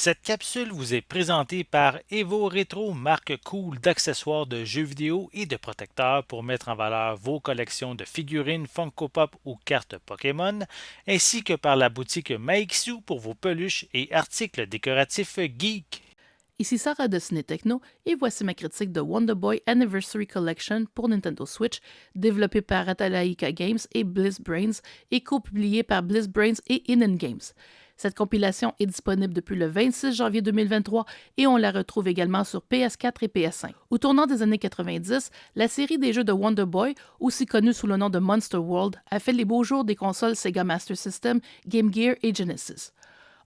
Cette capsule vous est présentée par Evo Retro, marque cool d'accessoires de jeux vidéo et de protecteurs pour mettre en valeur vos collections de figurines Funko Pop ou cartes Pokémon, ainsi que par la boutique Maixu pour vos peluches et articles décoratifs geek. Ici Sarah de Ciné Techno et voici ma critique de Wonder Boy Anniversary Collection pour Nintendo Switch, développée par Atalaika Games et Bliss Brains et co-publiée par Bliss Brains et Inen Games. Cette compilation est disponible depuis le 26 janvier 2023 et on la retrouve également sur PS4 et PS5. Au tournant des années 90, la série des jeux de Wonder Boy, aussi connue sous le nom de Monster World, a fait les beaux jours des consoles Sega Master System, Game Gear et Genesis.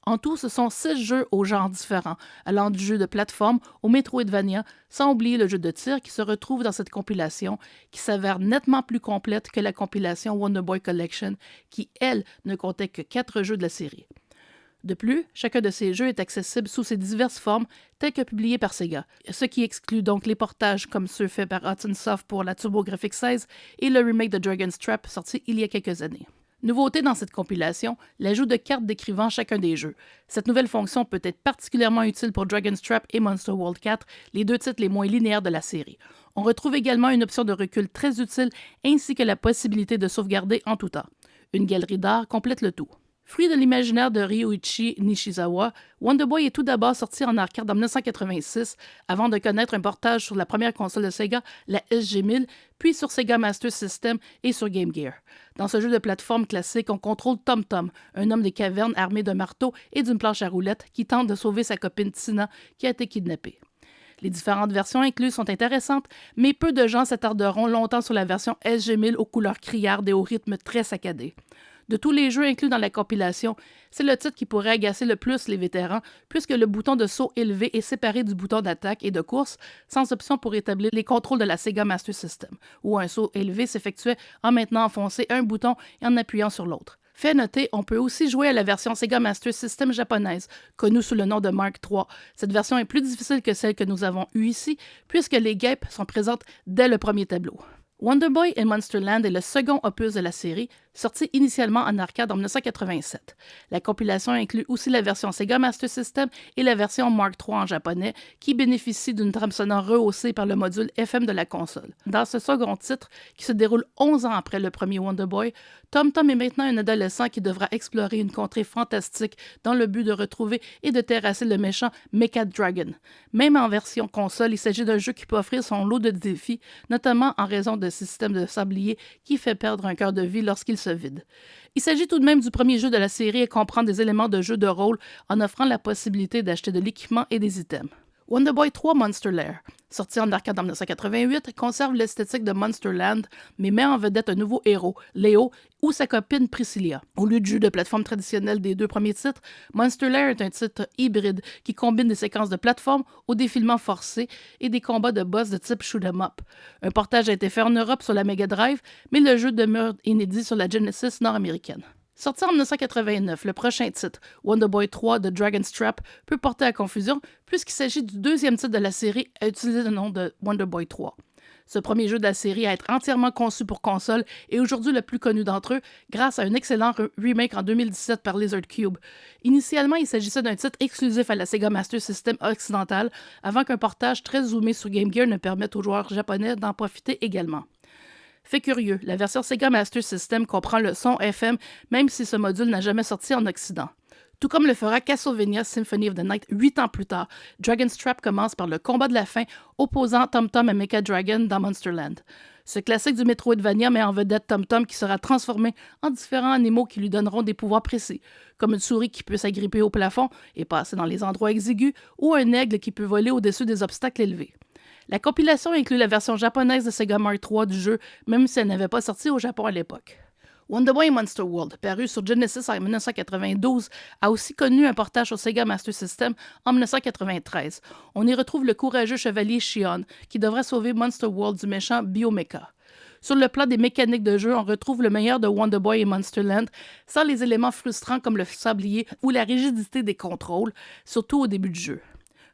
En tout, ce sont 6 jeux aux genres différents, allant du jeu de plateforme au Metroidvania, sans oublier le jeu de tir qui se retrouve dans cette compilation, qui s'avère nettement plus complète que la compilation Wonder Boy Collection, qui, elle, ne comptait que 4 jeux de la série. De plus, chacun de ces jeux est accessible sous ses diverses formes, telles que publiées par Sega, ce qui exclut donc les portages comme ceux faits par Hudson Soft pour la TurboGrafx 16 et le remake de Dragon's Trap sorti il y a quelques années. Nouveauté dans cette compilation, l'ajout de cartes décrivant chacun des jeux. Cette nouvelle fonction peut être particulièrement utile pour Dragon's Trap et Monster World 4, les deux titres les moins linéaires de la série. On retrouve également une option de recul très utile ainsi que la possibilité de sauvegarder en tout temps. Une galerie d'art complète le tout. Fruit de l'imaginaire de Ryuichi Nishizawa, Wonder Boy est tout d'abord sorti en arcade en 1986 avant de connaître un portage sur la première console de Sega, la SG-1000, puis sur Sega Master System et sur Game Gear. Dans ce jeu de plateforme classique, on contrôle Tom Tom, un homme des cavernes armé d'un marteau et d'une planche à roulettes qui tente de sauver sa copine Tina qui a été kidnappée. Les différentes versions incluses sont intéressantes, mais peu de gens s'attarderont longtemps sur la version SG-1000 aux couleurs criardes et au rythme très saccadé. De tous les jeux inclus dans la compilation, c'est le titre qui pourrait agacer le plus les vétérans, puisque le bouton de saut élevé est séparé du bouton d'attaque et de course, sans option pour établir les contrôles de la Sega Master System, où un saut élevé s'effectuait en maintenant enfoncé un bouton et en appuyant sur l'autre. Fait noter, on peut aussi jouer à la version Sega Master System japonaise, connue sous le nom de Mark III. Cette version est plus difficile que celle que nous avons eue ici, puisque les guêpes sont présentes dès le premier tableau. Wonder Boy and Monsterland est le second opus de la série, sorti initialement en arcade en 1987. La compilation inclut aussi la version Sega Master System et la version Mark III en japonais, qui bénéficie d'une trame sonore rehaussée par le module FM de la console. Dans ce second titre, qui se déroule 11 ans après le premier Wonder Boy, Tom Tom est maintenant un adolescent qui devra explorer une contrée fantastique dans le but de retrouver et de terrasser le méchant Mecha Dragon. Même en version console, il s'agit d'un jeu qui peut offrir son lot de défis, notamment en raison de système de sablier qui fait perdre un cœur de vie lorsqu'il se vide. Il s'agit tout de même du premier jeu de la série et comprend des éléments de jeu de rôle en offrant la possibilité d'acheter de l'équipement et des items. Wonder Boy 3 Monster Lair, sorti en arcade en 1988, conserve l'esthétique de Monsterland, mais met en vedette un nouveau héros, Léo, ou sa copine Priscilla. Au lieu du jeu de plateforme traditionnel des deux premiers titres, Monster Lair est un titre hybride qui combine des séquences de plateforme au défilement forcé et des combats de boss de type shoot'em up. Un portage a été fait en Europe sur la Mega Drive, mais le jeu demeure inédit sur la Genesis nord-américaine. Sorti en 1989, le prochain titre, Wonder Boy 3 de Dragon's Trap, peut porter à confusion puisqu'il s'agit du deuxième titre de la série à utiliser le nom de Wonder Boy 3. Ce premier jeu de la série à être entièrement conçu pour console est aujourd'hui le plus connu d'entre eux grâce à un excellent remake en 2017 par Lizard Cube. Initialement, il s'agissait d'un titre exclusif à la Sega Master System occidentale avant qu'un portage très zoomé sur Game Gear ne permette aux joueurs japonais d'en profiter également. Fait curieux, la version Sega Master System comprend le son FM même si ce module n'a jamais sorti en Occident. Tout comme le fera Castlevania Symphony of the Night 8 ans plus tard, Dragon's Trap commence par le combat de la fin opposant Tom Tom et Mecha Dragon dans Monsterland. Ce classique du Metroidvania met en vedette Tom Tom qui sera transformé en différents animaux qui lui donneront des pouvoirs précis, comme une souris qui peut s'agripper au plafond et passer dans les endroits exigus ou un aigle qui peut voler au-dessus des obstacles élevés. La compilation inclut la version japonaise de Sega Mark III du jeu, même si elle n'avait pas sorti au Japon à l'époque. Wonder Boy Monster World, paru sur Genesis en 1992, a aussi connu un portage sur Sega Master System en 1993. On y retrouve le courageux chevalier Shion, qui devra sauver Monster World du méchant Biomecha. Sur le plan des mécaniques de jeu, on retrouve le meilleur de Wonder Boy et Monsterland, sans les éléments frustrants comme le sablier ou la rigidité des contrôles, surtout au début du jeu.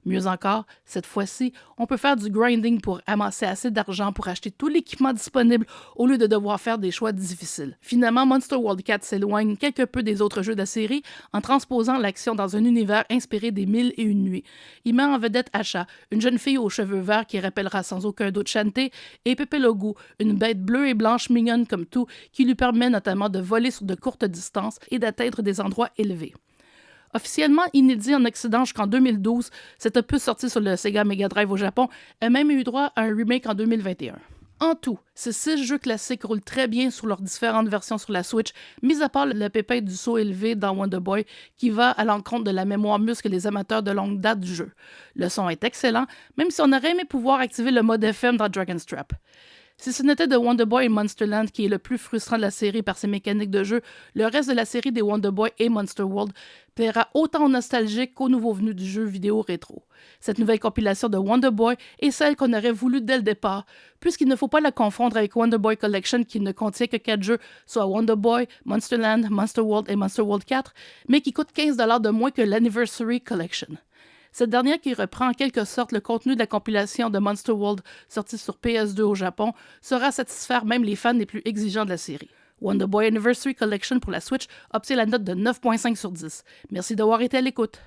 Mieux encore, cette fois-ci, on peut faire du grinding pour amasser assez d'argent pour acheter tout l'équipement disponible au lieu de devoir faire des choix difficiles. Finalement, Monster World 4 s'éloigne quelque peu des autres jeux de la série en transposant l'action dans un univers inspiré des Mille et une nuits. Il met en vedette Asha, une jeune fille aux cheveux verts qui rappellera sans aucun doute Shantae, et Pepe Logu, une bête bleue et blanche mignonne comme tout, qui lui permet notamment de voler sur de courtes distances et d'atteindre des endroits élevés. Officiellement inédit en Occident jusqu'en 2012, cet opus sorti sur le Sega Mega Drive au Japon a même eu droit à un remake en 2021. En tout, ces 6 jeux classiques roulent très bien sur leurs différentes versions sur la Switch, mis à part le pépin du saut élevé dans Wonder Boy qui va à l'encontre de la mémoire muscle les amateurs de longue date du jeu. Le son est excellent, même si on aurait aimé pouvoir activer le mode FM dans Dragon's Trap. Si ce n'était de Wonder Boy et Monsterland qui est le plus frustrant de la série par ses mécaniques de jeu, le reste de la série des Wonder Boy et Monster World plaira autant aux nostalgiques qu'aux nouveaux venus du jeu vidéo rétro. Cette nouvelle compilation de Wonder Boy est celle qu'on aurait voulu dès le départ, puisqu'il ne faut pas la confondre avec Wonder Boy Collection qui ne contient que 4 jeux, soit Wonder Boy, Monsterland, Monster World et Monster World 4, mais qui coûte 15$ de moins que l'Anniversary Collection. Cette dernière, qui reprend en quelque sorte le contenu de la compilation de Monster World sortie sur PS2 au Japon, saura satisfaire même les fans les plus exigeants de la série. Wonder Boy Anniversary Collection pour la Switch obtient la note de 9.5 sur 10. Merci d'avoir été à l'écoute.